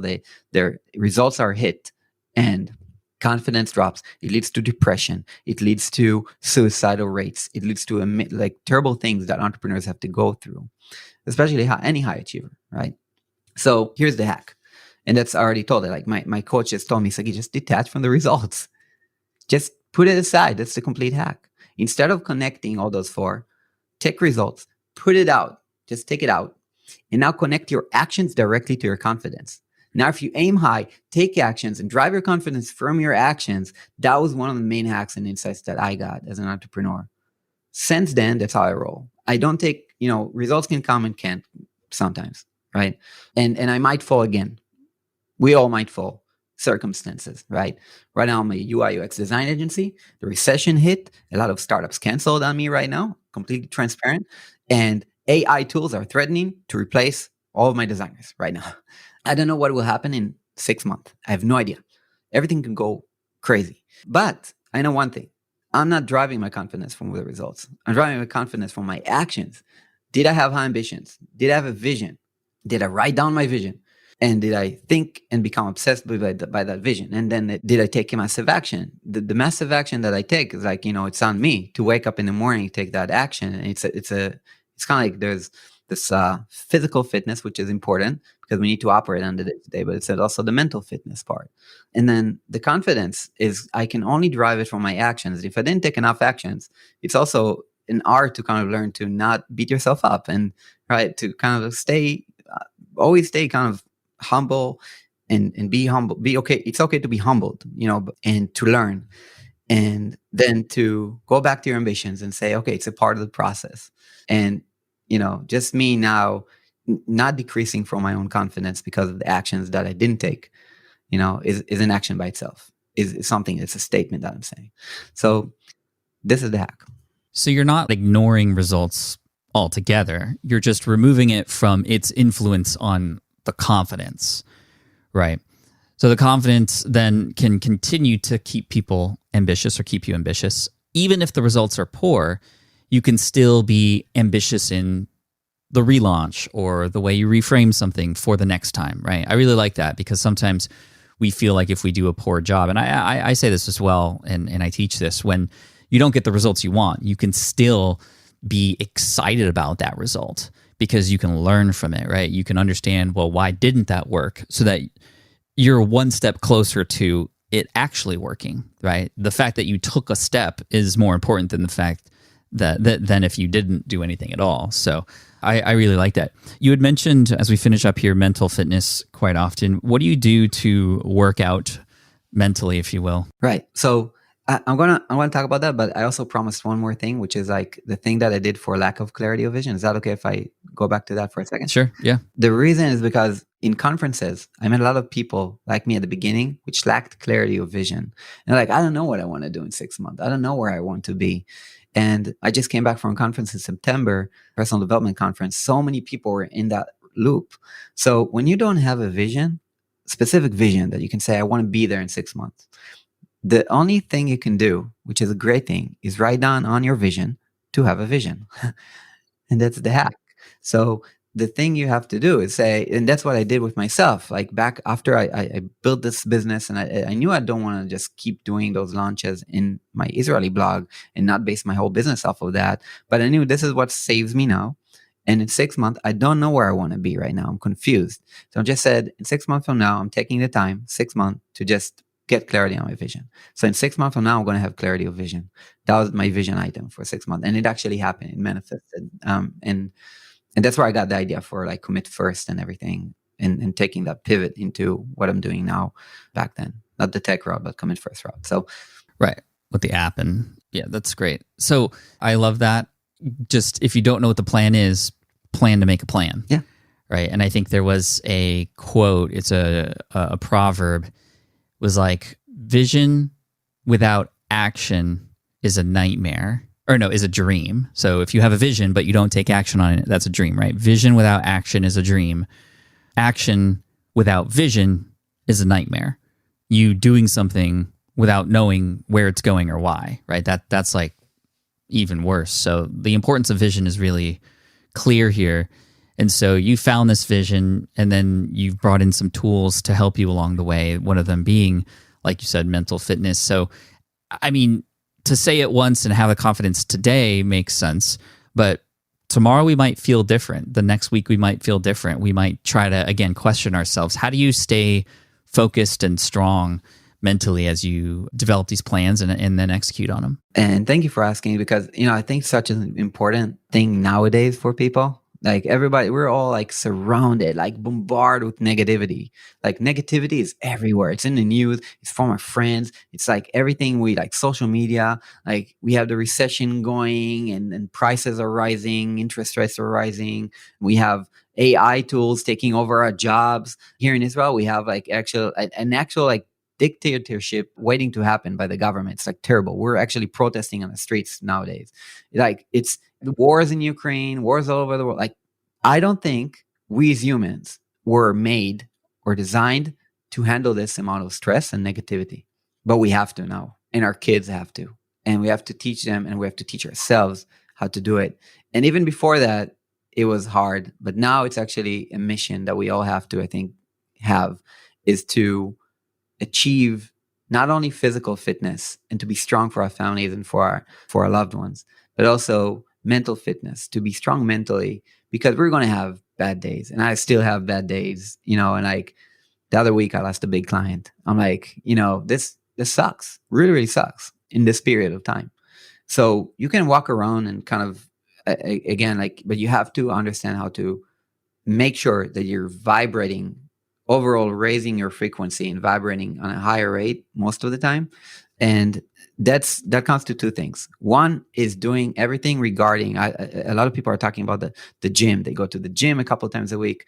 their results are hit and confidence drops. It leads to depression. It leads to suicidal rates. It leads to like terrible things that entrepreneurs have to go through, especially any high achiever, right? So here's the hack. And that's already told it. Like my coach just told me, Sagi, just detach from the results. Just put it aside. That's the complete hack. Instead of connecting all those four, take results, put it out, just take it out. And now connect your actions directly to your confidence. Now, if you aim high, take actions and drive your confidence from your actions. That was one of the main hacks and insights that I got as an entrepreneur. Since then, that's how I roll. I don't take, results can come and can't sometimes, right? And I might fall again. We all might fall. Circumstances, right? Right now, I'm a UI UX design agency. The recession hit. A lot of startups canceled on me right now, completely transparent. And AI tools are threatening to replace all of my designers right now. I don't know what will happen in 6 months. I have no idea. Everything can go crazy. But I know one thing. I'm not driving my confidence from the results. I'm driving my confidence from my actions. Did I have high ambitions? Did I have a vision? Did I write down my vision? And did I think and become obsessed by that vision? And then did I take a massive action? The massive action that I take is like, it's on me to wake up in the morning, take that action. And it's kind of like there's this physical fitness, which is important because we need to operate on the day, but it's also the mental fitness part. And then the confidence is I can only drive it from my actions. If I didn't take enough actions, it's also an art to kind of learn to not beat yourself up and right to kind of always stay kind of humble and be humble, be okay. It's okay to be humbled, and to learn, and then to go back to your ambitions and say, okay, it's a part of the process. And, just me now not decreasing from my own confidence because of the actions that I didn't take, is an action by itself, is something, it's a statement that I'm saying. So this is the hack. So you're not ignoring results altogether. You're just removing it from its influence on the confidence, right? So the confidence then can continue to keep people ambitious or keep you ambitious. Even if the results are poor, you can still be ambitious in the relaunch or the way you reframe something for the next time, right? I really like that because sometimes we feel like if we do a poor job, and I say this as well, and I teach this, when you don't get the results you want, you can still be excited about that result because you can learn from it, right? You can understand, well, why didn't that work? So that you're one step closer to it actually working, right? The fact that you took a step is more important than the fact that than if you didn't do anything at all. So I really like that. You had mentioned, as we finish up here, mental fitness quite often. What do you do to work out mentally, if you will? Right. So I'm gonna talk about that, but I also promised one more thing, which is like the thing that I did for lack of clarity of vision. Is that okay if I go back to that for a second? Sure. Yeah. The reason is because in conferences, I met a lot of people like me at the beginning, which lacked clarity of vision. And like, I don't know what I want to do in 6 months. I don't know where I want to be. And I just came back from a conference in September, personal development conference. So many people were in that loop. So when you don't have a vision, specific vision that you can say, I want to be there in 6 months. The only thing you can do, which is a great thing, is write down on your vision to have a vision. And that's the hack. So the thing you have to do is say, and that's what I did with myself. Like back after I built this business and I knew I don't want to just keep doing those launches in my Israeli blog and not base my whole business off of that. But I knew this is what saves me now. And in 6 months, I don't know where I want to be right now. I'm confused. So I just said, in 6 months from now, I'm taking the time, 6 months, to just get clarity on my vision. So in 6 months from now, I'm going to have clarity of vision. That was my vision item for 6 months. And it actually happened. It manifested. And that's where I got the idea for like commit first and everything and taking that pivot into what I'm doing now back then. Not the tech route, but commit first route. So, right. With the app. And yeah, that's great. So I love that. Just if you don't know what the plan is, plan to make a plan. Yeah. Right. And I think there was a quote, it's a proverb, was like, vision without action is a nightmare. Or no, is a dream. So if you have a vision, but you don't take action on it, that's a dream, right? Vision without action is a dream. Action without vision is a nightmare. You doing something without knowing where it's going or why, right? That's like even worse. So the importance of vision is really clear here. And so you found this vision and then you've brought in some tools to help you along the way. One of them being, like you said, mental fitness. So, I mean, to say it once and have the confidence today makes sense, but tomorrow we might feel different. The next week we might feel different. We might try to, again, question ourselves. How do you stay focused and strong mentally as you develop these plans and then execute on them? And thank you for asking, because, I think such an important thing nowadays for people. Like everybody, we're all like surrounded, like bombarded with negativity. Like negativity is everywhere. It's in the news. It's from our friends. It's like everything social media. Like we have the recession going and prices are rising, interest rates are rising. We have AI tools taking over our jobs. Here in Israel, we have an actual dictatorship waiting to happen by the government. It's like terrible. We're actually protesting on the streets nowadays. Like it's the wars in Ukraine, wars all over the world. Like I don't think we as humans were made or designed to handle this amount of stress and negativity, but we have to now, and our kids have to, and we have to teach them, and we have to teach ourselves how to do it. And even before that, it was hard, but now it's actually a mission that we all have to, I think, have, is to achieve not only physical fitness and to be strong for our families and for our loved ones, but also mental fitness, to be strong mentally, because we're going to have bad days. And I still have bad days, and like the other week I lost a big client. I'm like, this sucks, really, really sucks in this period of time. So you can walk around and kind of, again, but you have to understand how to make sure that you're vibrating, overall raising your frequency and vibrating on a higher rate most of the time. And that comes to two things. One is doing everything regarding, a lot of people are talking about the gym. They go to the gym a couple of times a week.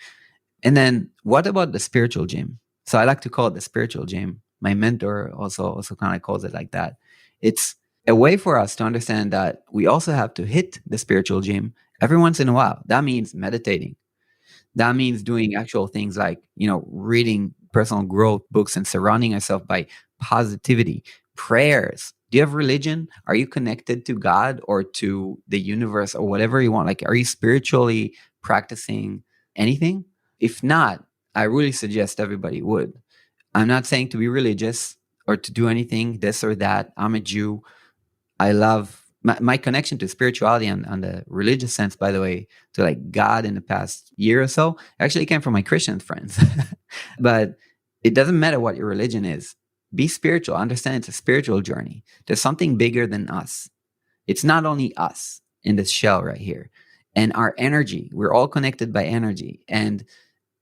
And then what about the spiritual gym? So I like to call it the spiritual gym. My mentor also kind of calls it like that. It's a way for us to understand that we also have to hit the spiritual gym every once in a while. That means meditating. That means doing actual things like, reading personal growth books and surrounding yourself by positivity, prayers. Do you have religion? Are you connected to God or to the universe or whatever you want? Like, are you spiritually practicing anything? If not, I really suggest everybody would. I'm not saying to be religious or to do anything, this or that. I'm a Jew. I love my connection to spirituality on the religious sense, by the way, to like God in the past year or so, actually came from my Christian friends. But it doesn't matter what your religion is. Be spiritual. Understand it's a spiritual journey. There's something bigger than us. It's not only us in this shell right here. And our energy, we're all connected by energy. And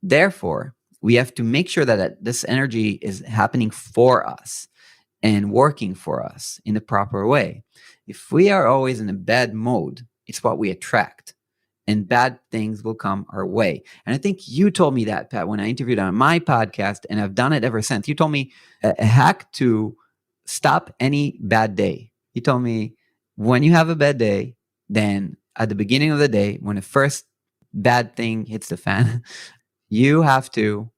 therefore, we have to make sure that this energy is happening for us and working for us in the proper way. If we are always in a bad mode, it's what we attract, and bad things will come our way. And I think you told me that, Pat, when I interviewed on my podcast, and I've done it ever since. You told me a hack to stop any bad day. You told me when you have a bad day, then at the beginning of the day, when the first bad thing hits the fan, you have to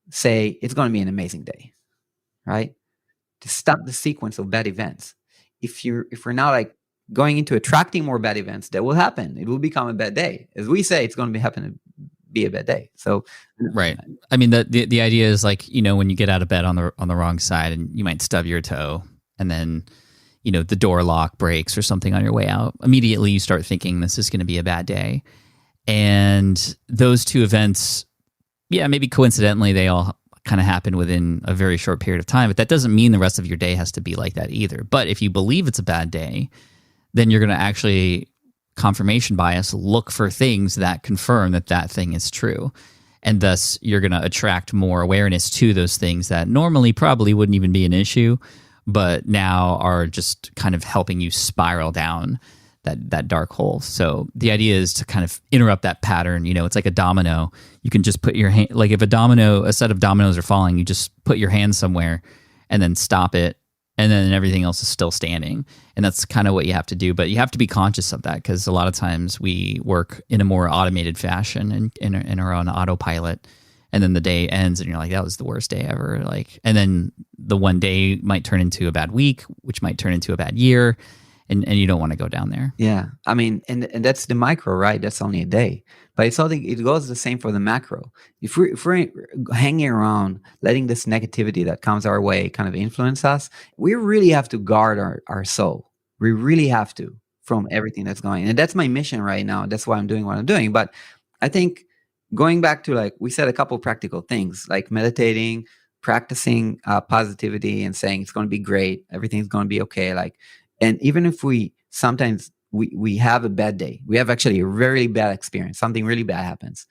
say it's going to be an amazing day, right? To stop the sequence of bad events. If we're now like going into attracting more bad events, that will happen. It will become a bad day. As we say, it's going to be a bad day. So, right. I mean, the idea is like, when you get out of bed on the wrong side and you might stub your toe, and then, the door lock breaks or something on your way out, immediately you start thinking this is going to be a bad day. And those two events, yeah, maybe coincidentally, they all kind of happen within a very short period of time, but that doesn't mean the rest of your day has to be like that either. But if you believe it's a bad day, then you're going to actually, confirmation bias, look for things that confirm that thing is true. And thus you're going to attract more awareness to those things that normally probably wouldn't even be an issue, but now are just kind of helping you spiral down that dark hole. So the idea is to kind of interrupt that pattern. It's like a domino. You can just put your hand, like if a set of dominoes are falling, you just put your hand somewhere and then stop it, and then everything else is still standing. And that's kind of what you have to do. But you have to be conscious of that, because a lot of times we work in a more automated fashion and in our own autopilot. And then the day ends and you're like, that was the worst day ever. And then the one day might turn into a bad week, which might turn into a bad year. And you don't want to go down there. Yeah. I mean, and that's the micro, right? That's only a day. But it goes the same for the macro. If we're hanging around, letting this negativity that comes our way kind of influence us, we really have to guard our soul. We really have to, from everything that's going. And that's my mission right now. That's why I'm doing what I'm doing. But I think going back to, like we said, a couple practical things like meditating, practicing positivity and saying it's going to be great, everything's going to be okay. Like, and even if we sometimes we have a bad day, we have actually a really bad experience, something really bad happens,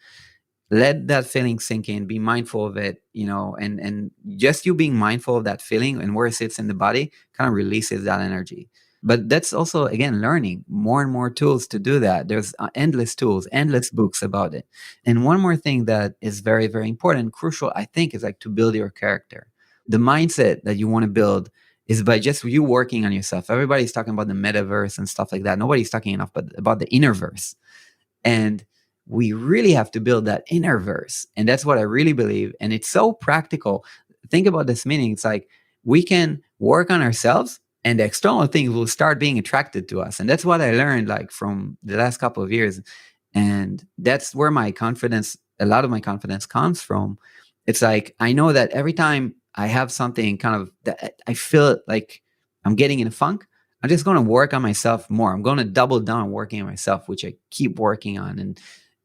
let that feeling sink in, be mindful of it, and just you being mindful of that feeling and where it sits in the body kind of releases that energy. But that's also, again, learning more and more tools to do that. There's endless tools, endless books about it. And one more thing that is very, very important, crucial, I think, is like to build your character. The mindset that you want to build is by just you working on yourself. Everybody's talking about the metaverse and stuff like that. Nobody's talking enough about the inner verse. And we really have to build that inner verse. And that's what I really believe. And it's so practical. Think about this meaning. It's like we can work on ourselves and the external things will start being attracted to us. And that's what I learned like from the last couple of years. And that's where my confidence, a lot of my confidence comes from. It's like, I know that every time I have something kind of that I feel like I'm getting in a funk, I'm just going to work on myself more. I'm going to double down on working on myself, which I keep working on.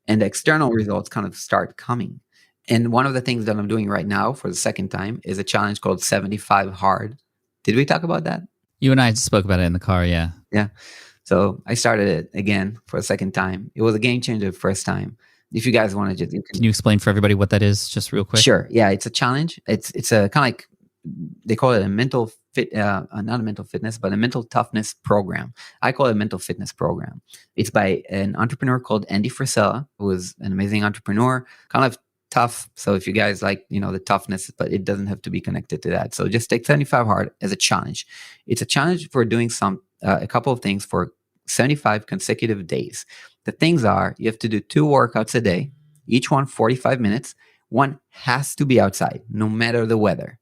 And the external results kind of start coming. And one of the things that I'm doing right now for the second time is a challenge called 75 Hard. Did we talk about that? You and I spoke about it in the car, yeah. Yeah. So I started it again for a second time. It was a game changer the first time. If you guys want to just... Can you explain for everybody what that is just real quick? Sure. Yeah, it's a challenge. It's a kind of like, they call it a mental fit, not a mental fitness, but a mental toughness program. I call it a mental fitness program. It's by an entrepreneur called Andy Frisella, who is an amazing entrepreneur, kind of tough. So if you guys like, the toughness, but it doesn't have to be connected to that. So just take 75 Hard as a challenge. It's a challenge for doing a couple of things for 75 consecutive days. The things are, you have to do 2 workouts a day, each one 45 minutes. One has to be outside, no matter the weather.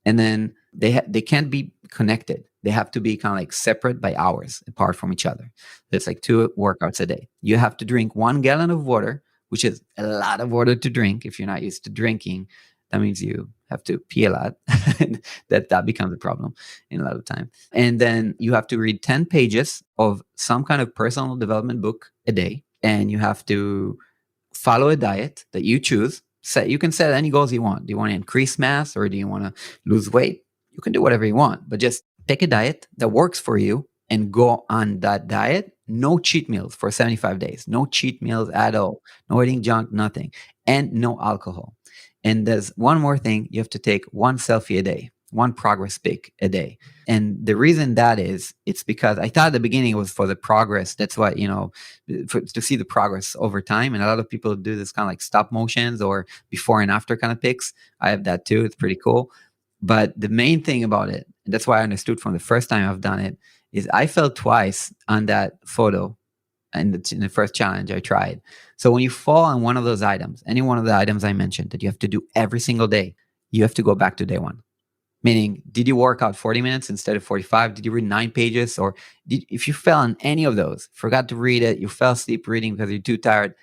And then they can't be connected. They have to be kind of like separate by hours apart from each other. It's like 2 workouts a day. You have to drink 1 gallon of water, which is a lot of water to drink. If you're not used to drinking, that means you have to pee a lot. that becomes a problem in a lot of time. And then you have to read 10 pages of some kind of personal development book a day. And you have to follow a diet that you choose. You can set any goals you want. Do you want to increase mass or do you want to lose weight? You can do whatever you want, but just pick a diet that works for you and go on that diet. No cheat meals for 75 days. No cheat meals at all. No eating junk, nothing. And no alcohol. And there's one more thing. You have to take 1 selfie a day, 1 progress pic a day. And the reason that is, it's because I thought at the beginning it was for the progress. That's why, to see the progress over time. And a lot of people do this kind of like stop motions or before and after kind of pics. I have that too. It's pretty cool. But the main thing about it, and that's why I understood from the first time I've done it, is I fell twice on that photo in the first challenge I tried. So when you fall on one of those items, any one of the items I mentioned that you have to do every single day, you have to go back to day 1. Meaning, did you work out 40 minutes instead of 45? Did you read 9 pages? Or if you fell on any of those, forgot to read it, you fell asleep reading because you're too tired,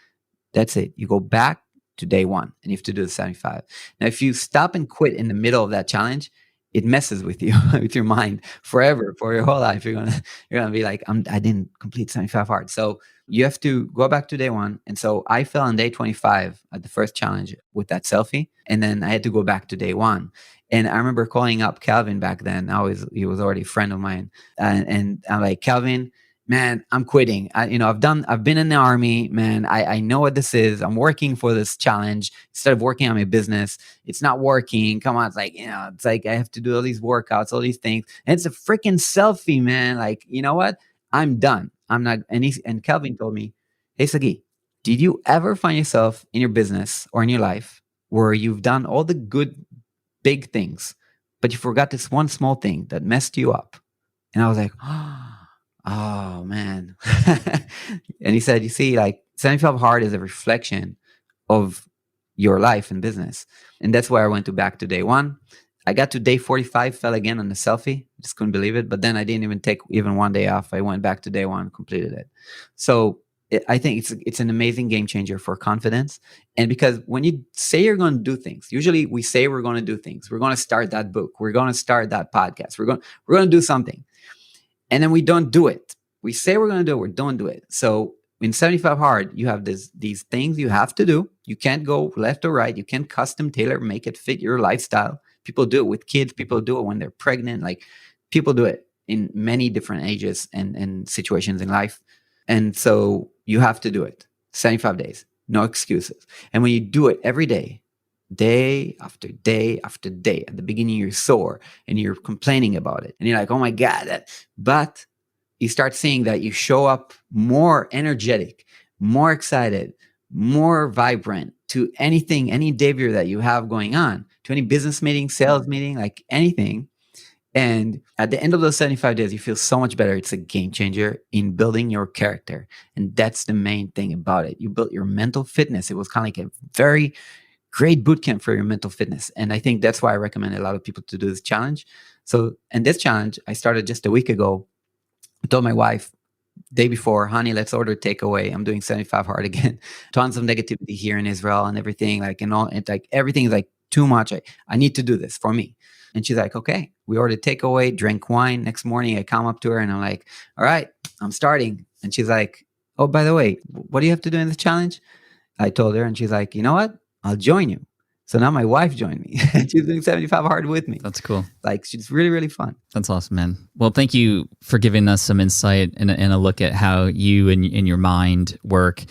that's it. You go back to day 1 and you have to do the 75. Now, if you stop and quit in the middle of that challenge, it messes with you, with your mind forever, for your whole life. You're gonna be like, I didn't complete 75 Hard. So you have to go back to day 1. And so I fell on day 25 at the first challenge with that selfie. And then I had to go back to day 1. And I remember calling up Calvin back then. He was already a friend of mine. And I'm like, Calvin, man, I'm quitting. I've been in the army, man. I know what this is. I'm working for this challenge instead of working on my business. It's not working. Come on. It's like I have to do all these workouts, all these things. And it's a freaking selfie, man. Like, you know what? I'm done. I'm not. And Calvin told me, hey, Sagi, did you ever find yourself in your business or in your life where you've done all the good, big things, but you forgot this one small thing that messed you up? And I was like, oh man. And he said, you see, like 75 Hard is a reflection of your life and business. And that's why I went back to day 1. I got to day 45, fell again on the selfie. Just couldn't believe it. But then I didn't even take even 1 day off. I went back to day 1, completed it. So I think it's an amazing game changer for confidence. And because when you say you're going to do things, usually we say we're going to do things. We're going to start that book. We're going to start that podcast. We're going to do something. And then we don't do it. we say we're going to do it, we don't do it. So in 75 Hard, you have these things you have to do. You can't go left or right. You can't custom tailor, make it fit your lifestyle. People do it with kids. People do it when they're pregnant. Like people do it in many different ages and situations in life. And so you have to do it 75 days, no excuses. And when you do it every day after day after day, at the beginning you're sore and you're complaining about it. And you're like, oh my God. But you start seeing that you show up more energetic, more excited, more vibrant to anything, any endeavor that you have going on, to any business meeting, sales meeting, like anything. And at the end of those 75 days, you feel so much better. It's a game changer in building your character. And that's the main thing about it. You built your mental fitness. It was kind of like a very great boot camp for your mental fitness. And I think that's why I recommend a lot of people to do this challenge. So, and this challenge, I started just a week ago. I told my wife day before, honey, let's order takeaway. I'm doing 75 Hard again. Tons of negativity here in Israel and everything, like, and all, it's like everything is like too much. I need to do this for me. And she's like, okay. We ordered takeaway, drank wine. Next morning, I come up to her and I'm like, all right, I'm starting. And she's like, oh, by the way, what do you have to do in this challenge? I told her, and she's like, you know what? I'll join you. So now my wife joined me. She's doing 75 Hard with me. That's cool. Like, she's really, really fun. That's awesome, man. Well, thank you for giving us some insight and a look at how you and your mind work,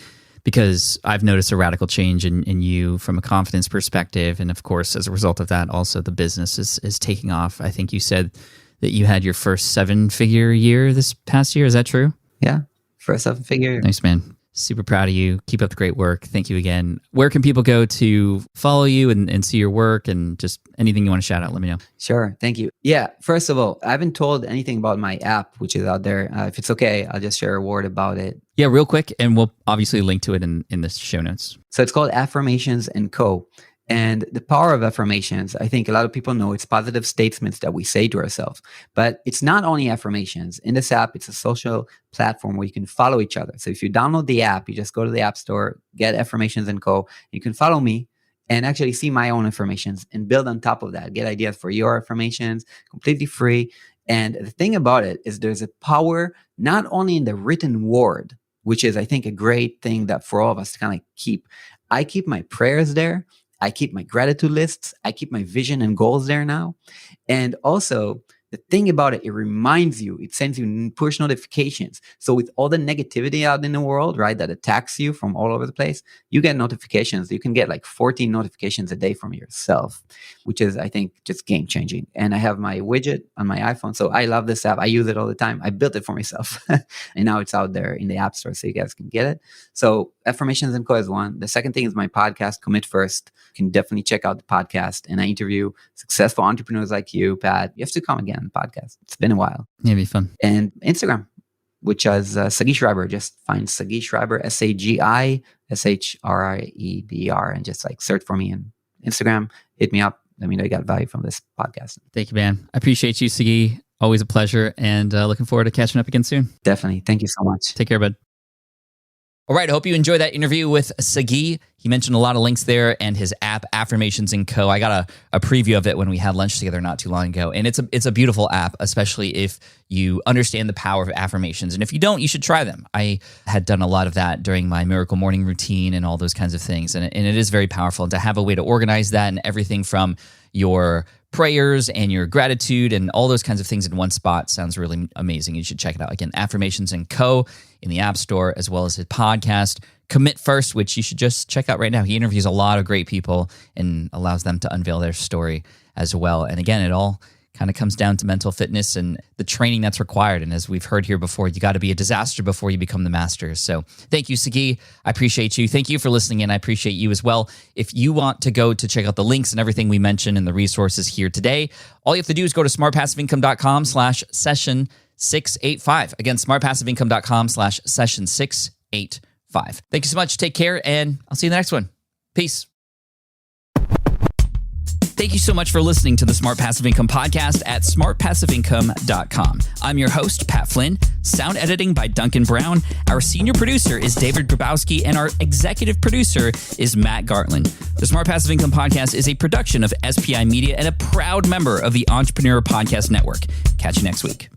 because I've noticed a radical change in you from a confidence perspective. And of course, as a result of that, also the business is taking off. I think you said that you had your first 7-figure year this past year. Is that true? Yeah. First 7-figure. Nice, man. Super proud of you. Keep up the great work. Thank you again. Where can people go to follow you and see your work, and just anything you want to shout out? Let me know. Sure. Thank you. Yeah. First of all, I haven't told anything about my app, which is out there. If it's okay, I'll just share a word about it. Yeah, real quick. And we'll obviously link to it in the show notes. So it's called Affirmations & Co. And the power of affirmations, I think a lot of people know it's positive statements that we say to ourselves. But it's not only affirmations. In this app, it's a social platform where you can follow each other. So if you download the app, you just go to the App Store, get Affirmations & Co. You can follow me and actually see my own affirmations and build on top of that. Get ideas for your affirmations, completely free. And the thing about it is there's a power not only in the written word, which is, I think, a great thing that for all of us to kind of keep. I keep my prayers there. I keep my gratitude lists. I keep my vision and goals there now. And also, the thing about it, it reminds you, it sends you push notifications. So with all the negativity out in the world, right, that attacks you from all over the place, you get notifications. You can get like 14 notifications a day from yourself, which is, I think, just game changing. And I have my widget on my iPhone. So I love this app. I use it all the time. I built it for myself. And now it's out there in the App Store so you guys can get it. So Affirmations & Co. is one. The second thing is my podcast, Commit First. You can definitely check out the podcast. And I interview successful entrepreneurs like you, Pat. You have to come again on the podcast. It's been a while. Yeah, it'd be fun. And Instagram, which is Sagi Shrieber. Just find Sagi Shrieber, SAGI SHRIEBER, and just like search for me on Instagram. Hit me up. Let me know you got value from this podcast. Thank you, man. I appreciate you, Sagi. Always a pleasure, and looking forward to catching up again soon. Definitely. Thank you so much. Take care, bud. All right, I hope you enjoyed that interview with Sagi. He mentioned a lot of links there and his app, Affirmations & Co. I got a preview of it when we had lunch together not too long ago. And it's a beautiful app, especially if you understand the power of affirmations. And if you don't, you should try them. I had done a lot of that during my Miracle Morning routine and all those kinds of things. And it is very powerful. And to have a way to organize that and everything from your prayers and your gratitude and all those kinds of things in one spot sounds really amazing. You should check it out. Again, Affirmations & Co. in the App Store, as well as his podcast, Commit First, which you should just check out right now. He interviews a lot of great people and allows them to unveil their story as well. And again, it all kind of comes down to mental fitness and the training that's required. And as we've heard here before, you got to be a disaster before you become the master. So thank you, Sagi. I appreciate you. Thank you for listening, and I appreciate you as well. If you want to go to check out the links and everything we mentioned and the resources here today, all you have to do is go to smartpassiveincome.com/session685. Again, smartpassiveincome.com/session685. Thank you so much. Take care, and I'll see you in the next one. Peace. Thank you so much for listening to the Smart Passive Income podcast at smartpassiveincome.com. I'm your host, Pat Flynn. Sound editing by Duncan Brown. Our senior producer is David Grabowski, and our executive producer is Matt Gartland. The Smart Passive Income podcast is a production of SPI Media and a proud member of the Entrepreneur Podcast Network. Catch you next week.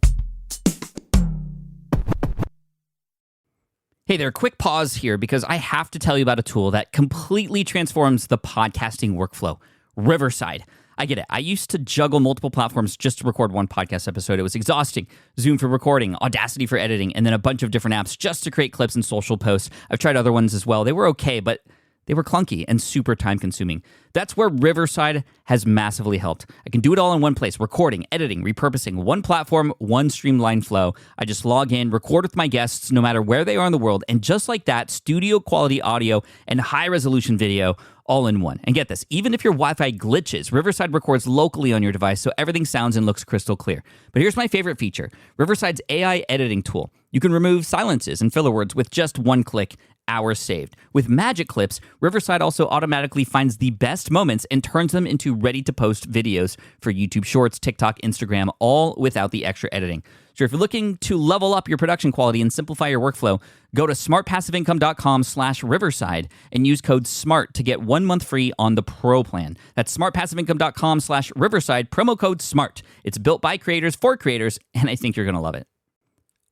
Hey there, quick pause here because I have to tell you about a tool that completely transforms the podcasting workflow, Riverside. I get it. I used to juggle multiple platforms just to record one podcast episode. It was exhausting. Zoom for recording, Audacity for editing, and then a bunch of different apps just to create clips and social posts. I've tried other ones as well. They were okay, but they were clunky and super time-consuming. That's where Riverside has massively helped. I can do it all in one place, recording, editing, repurposing, one platform, one streamlined flow. I just log in, record with my guests no matter where they are in the world, and just like that, studio-quality audio and high-resolution video all in one. And get this, even if your Wi-Fi glitches, Riverside records locally on your device so everything sounds and looks crystal clear. But here's my favorite feature, Riverside's AI editing tool. You can remove silences and filler words with just one click, hours saved. With Magic Clips, Riverside also automatically finds the best moments and turns them into ready-to-post videos for YouTube Shorts, TikTok, Instagram, all without the extra editing. So if you're looking to level up your production quality and simplify your workflow, go to smartpassiveincome.com/Riverside and use code SMART to get 1 month free on the Pro plan. That's smartpassiveincome.com/Riverside, promo code SMART. It's built by creators for creators, and I think you're going to love it.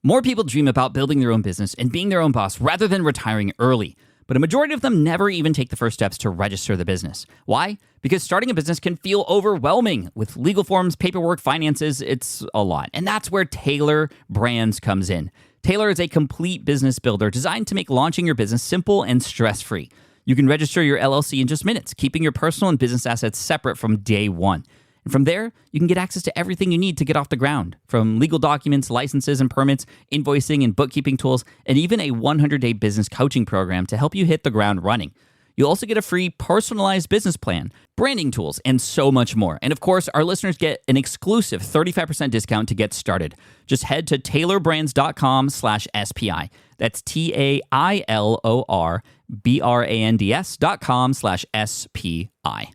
More people dream about building their own business and being their own boss rather than retiring early. But a majority of them never even take the first steps to register the business. Why? Because starting a business can feel overwhelming. With legal forms, paperwork, finances, it's a lot. And that's where Taylor Brands comes in. Taylor is a complete business builder designed to make launching your business simple and stress-free. You can register your LLC in just minutes, keeping your personal and business assets separate from day one. And from there, you can get access to everything you need to get off the ground, from legal documents, licenses and permits, invoicing and bookkeeping tools, and even a 100-day business coaching program to help you hit the ground running. You'll also get a free personalized business plan, branding tools, and so much more. And of course, our listeners get an exclusive 35% discount to get started. Just head to taylorbrands.com/SPI. That's TAILORBRANDS.com/SPI.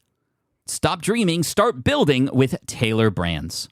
Stop dreaming, start building with Taylor Brands.